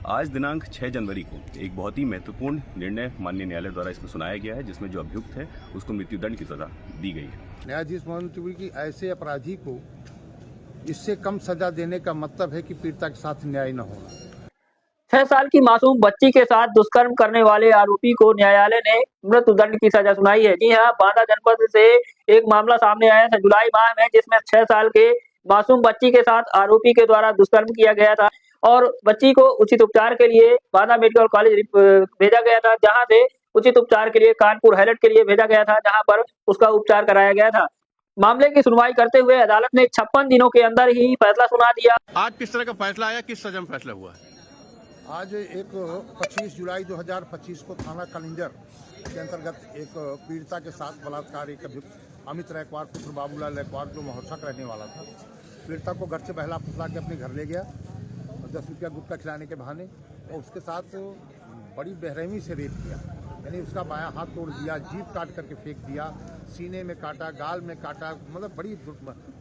आज दिनांक 6 जनवरी को एक बहुत ही महत्वपूर्ण निर्णय माननीय न्यायालय द्वारा इसमें सुनाया गया है, जिसमें जो अभियुक्त है उसको मृत्युदंड की सजा दी गई है। न्यायाधीश मोहन की ऐसे अपराधी को इससे कम सजा देने का मतलब है कि पीड़िता के साथ न्याय न होना। 6 साल की मासूम बच्ची के साथ दुष्कर्म करने वाले आरोपी को न्यायालय ने मृत्युदंड की सजा सुनाई है। जी हां, बांदा जनपद से एक मामला सामने आया था जुलाई माह में, जिसमें 6 साल के मासूम बच्ची के साथ आरोपी के द्वारा दुष्कर्म किया गया था और बच्ची को उचित उपचार के लिए बांदा मेडिकल कॉलेज भेजा गया था, जहां से उचित उपचार के लिए कानपुर हाईलैंड के लिए भेजा गया था, जहां पर उसका उपचार कराया गया था। मामले की सुनवाई करते हुए अदालत ने 56 दिनों के अंदर ही फैसला सुना दिया। आज किस तरह का फैसला आया, किस सजा में फैसला हुआ है? आज एक 25 जुलाई 2025 को थाना कलिंजर के अंतर्गत एक पीड़िता के साथ बलात्कार एक अभियुक्त अमित रैकवार पुत्र बाबूलाल रैकवार जो महोत्सव रहने वाला था, पीड़िता को घर से बहला फुसला के अपने घर ले गया 10 रुपया गुटखा खिलाने के बहाने और उसके साथ बड़ी बेरहमी से रेप किया। यानी उसका बायां हाथ तोड़ दिया, जीभ काट करके फेंक दिया, सीने में काटा, गाल में काटा, मतलब बड़ी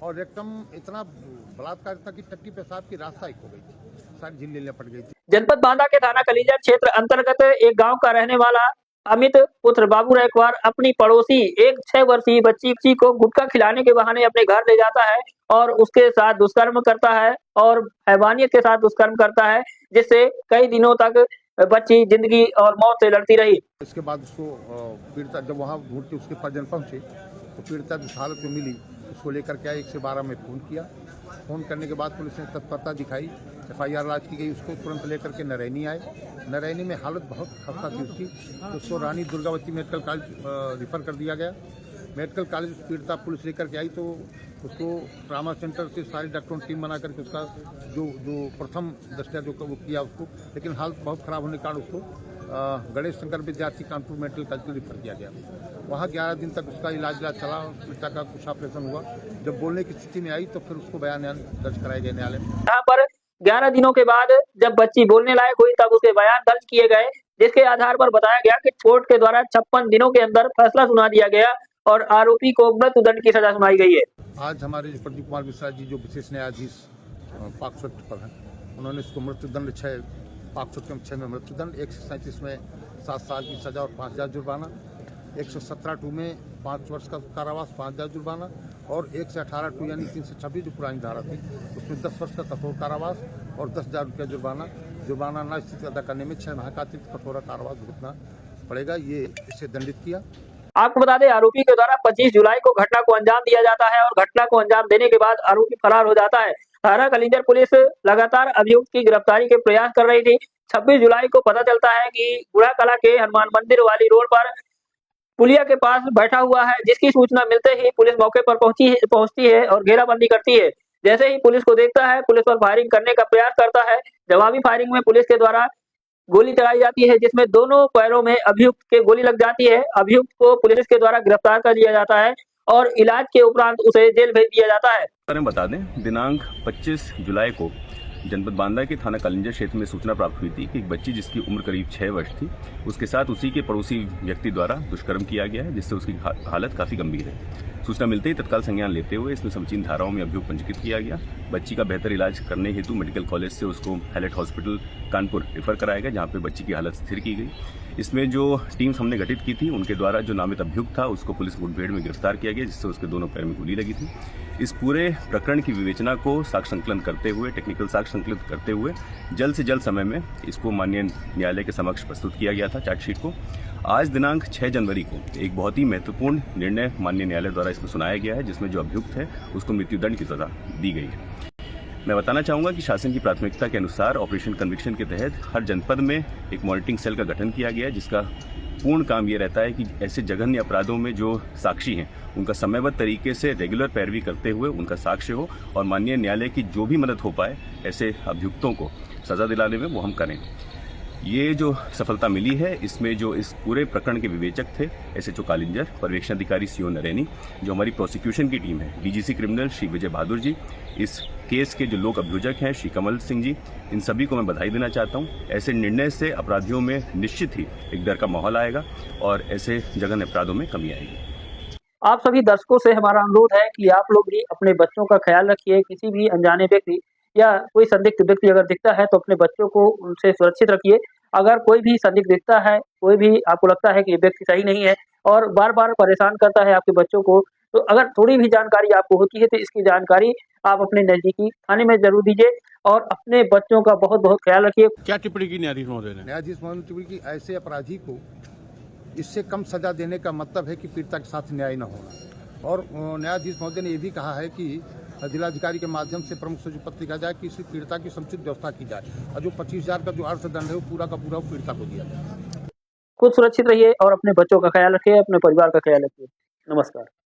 और रेक्टम इतना बलात्कार था कि टट्टी पेशाब की रास्ता एक हो गई थी, सारी झिल्ली लपट गई थी। जनपद बांदा के थाना कलिंजर क्षेत्र अंतर्गत एक गांव का रहने वाला अमित पुत्र बाबू रैकवार अपनी पड़ोसी एक 6 वर्षीय बच्ची को गुटखा खिलाने के बहाने अपने घर ले जाता है और उसके साथ दुष्कर्म करता है और हैवानियत के साथ दुष्कर्म करता है, जिससे कई दिनों तक बच्ची जिंदगी और मौत से लड़ती रही। इसके बाद उसको पीड़िता जब वहाँ ढूंढ के उसके परिजन पहुंचे तो पीड़िता जिस हालत में मिली उसको लेकर के 112 में फ़ोन किया। फ़ोन करने के बाद पुलिस ने तत्परता दिखाई, FIR लॉन्च की गई, उसको तुरंत लेकर के नरैनी आए। नरैनी में हालत बहुत खस्ता थी उसकी, तो उसको Rani Durgavati medical college refer कर दिया गया। मेडिकल कॉलेज पीड़िता पुलिस लेकर के आई तो उसको ट्रामा सेंटर से सारी डॉक्टरों की टीम बना करके उसका जो प्रथम दृष्टया जो वो किया उसको, लेकिन हालत बहुत ख़राब होने के कारण उसको गणेश शंकर विद्यार्थी कानपुर मेडिकल कॉलेज को रिफर किया गया। वहाँ 11 दिन तक उसका इलाज चला, पीड़िता का कुछ ऑपरेशन हुआ। जब बोलने की स्थिति में आई तो फिर उसको बयान दर्ज कराए गए न्यायालय में। यहाँ पर 11 दिनों के बाद जब बच्ची बोलने लायक हुई तब उसके बयान दर्ज किए गए, जिसके आधार पर बताया गया कि कोर्ट के द्वारा 56 दिनों के अंदर फैसला सुना दिया गया और आरोपी को मृत्युदंड की सजा सुनाई गई है। आज हमारे प्रदीप कुमार मिश्रा जी जो विशेष न्यायाधीश पॉक्सो पर हैं, उन्होंने इसको मृत्युदंड 6 पॉक्सो के 6 में मृत्युदंड, 137 में 7 साल की सजा और 5000 जुर्माना, 117(2) में 5 वर्ष का कारावास 5000 जुर्माना और 118(2) यानी 326 जो पुरानी धारा थी उसमें 10 वर्ष का कठोर कारावास और 10,000 रुपया जुर्माना। जुर्माना न स्थिति अदा करने में 6 माह का अतिरिक्त कठोर कारावास भुगतना पड़ेगा, ये इसे दंडित किया। आपको बता दें, आरोपी के द्वारा 25 जुलाई को घटना को अंजाम दिया जाता है और घटना को अंजाम देने के बाद आरोपी फरार हो जाता है। थाना कलिंजर पुलिस लगातार अभियुक्त की गिरफ्तारी के प्रयास कर रही थी। 26 जुलाई को पता चलता है कि गुड़ा कला के हनुमान मंदिर वाली रोड पर पुलिया के पास बैठा हुआ है, जिसकी सूचना मिलते ही पुलिस मौके पर पहुंचती है और घेराबंदी करती है। जैसे ही पुलिस को देखता है, पुलिस पर फायरिंग करने का प्रयास करता है। जवाबी फायरिंग में पुलिस के द्वारा गोली चलाई जाती है, जिसमें दोनों पैरों में अभियुक्त के गोली लग जाती है। अभियुक्त को पुलिस के द्वारा गिरफ्तार कर लिया जाता है और इलाज के उपरांत उसे जेल भेज दिया जाता है। बता दें, दिनांक 25 जुलाई को जनपद बांदा के थाना कलिंजर क्षेत्र में सूचना प्राप्त हुई थी कि एक बच्ची जिसकी उम्र करीब 6 वर्ष थी, उसके साथ उसी के पड़ोसी व्यक्ति द्वारा दुष्कर्म किया गया है, जिससे उसकी हालत काफ़ी गंभीर है। सूचना मिलते ही तत्काल संज्ञान लेते हुए इसमें समुचीन धाराओं में अभियोग पंजीकृत किया गया। बच्ची का बेहतर इलाज करने हेतु मेडिकल कॉलेज से उसको हाईलैंड हॉस्पिटल कानपुर रेफर कराया गया, जहाँ पे बच्ची की हालत स्थिर की गई। इसमें जो टीम्स हमने गठित की थी उनके द्वारा जो नामित अभियुक्त था उसको पुलिस मुठभेड़ में गिरफ्तार किया गया, जिससे उसके दोनों पैर में गोली लगी थी। इस पूरे प्रकरण की विवेचना को साक्ष्य संकलन करते हुए, टेक्निकल साक्ष्य संकलित करते हुए जल्द से जल्द समय में इसको माननीय न्यायालय के समक्ष प्रस्तुत किया गया था चार्जशीट को। आज दिनांक 6 जनवरी को एक बहुत ही महत्वपूर्ण निर्णय माननीय न्यायालय द्वारा इसमें सुनाया गया है, जिसमें जो अभियुक्त है उसको मृत्युदंड की सजा दी गई है। मैं बताना चाहूँगा कि शासन की प्राथमिकता के अनुसार ऑपरेशन कन्विक्शन के तहत हर जनपद में एक मॉनिटरिंग सेल का गठन किया गया है, जिसका पूर्ण काम ये रहता है कि ऐसे जघन्य अपराधों में जो साक्षी हैं उनका समयबद्ध तरीके से रेगुलर पैरवी करते हुए उनका साक्ष्य हो और माननीय न्यायालय की जो भी मदद हो पाए ऐसे अभियुक्तों को सजा दिलाने में वो हम करें। ये जो सफलता मिली है, इसमें जो इस पूरे प्रकरण के विवेचक थे SHO कालिंजर, पर्यवेक्षण अधिकारी CO नरैनी, जो हमारी प्रोसिक्यूशन की टीम है DGC क्रिमिनल श्री विजय बहादुर जी, इस केस के जो लोक अभियोजक हैं श्री कमल सिंह जी, इन सभी को मैं बधाई देना चाहता हूँ। ऐसे निर्णय से अपराधियों में निश्चित ही एक डर का माहौल आएगा और ऐसे जघन्य अपराधों में कमी आएगी। आप सभी दर्शकों से हमारा अनुरोध है कि आप लोग भी अपने बच्चों का ख्याल रखिए। किसी भी अनजाने व्यक्ति या कोई संदिग्ध व्यक्ति अगर दिखता है तो अपने बच्चों को उनसे सुरक्षित रखिए। अगर कोई भी संदिग्ध दिखता है, कोई भी आपको लगता है कि ये व्यक्ति सही नहीं है और बार-बार परेशान करता है आपके बच्चों को, तो अगर थोड़ी भी जानकारी आपको होती है तो इसकी जानकारी आप अपने नज़दीकी थाने में ज़रूर दीजिए और अपने बच्चों का बहुत-बहुत ख्याल रखिए। क्या टिप्पणी की न्यायाधीश महोदय ने? न्यायाधीश महोदय की ऐसे अपराधी को इससे कम सजा देने का मतलब है कि पीड़िता के साथ न्याय न होना। और न्यायाधीश महोदय ने यह भी कहा है कि जिलाधिकारी के माध्यम से प्रमुख सचिव पत्र लिखा जाए कि इस पीड़िता की समुचित व्यवस्था की जाए और जो 25,000 का जो अर्थदंड है वो पूरा का पूरा पीड़िता को दिया जाए। खुद सुरक्षित रहिए और अपने बच्चों का ख्याल रखिए, अपने परिवार का ख्याल रखिए। नमस्कार।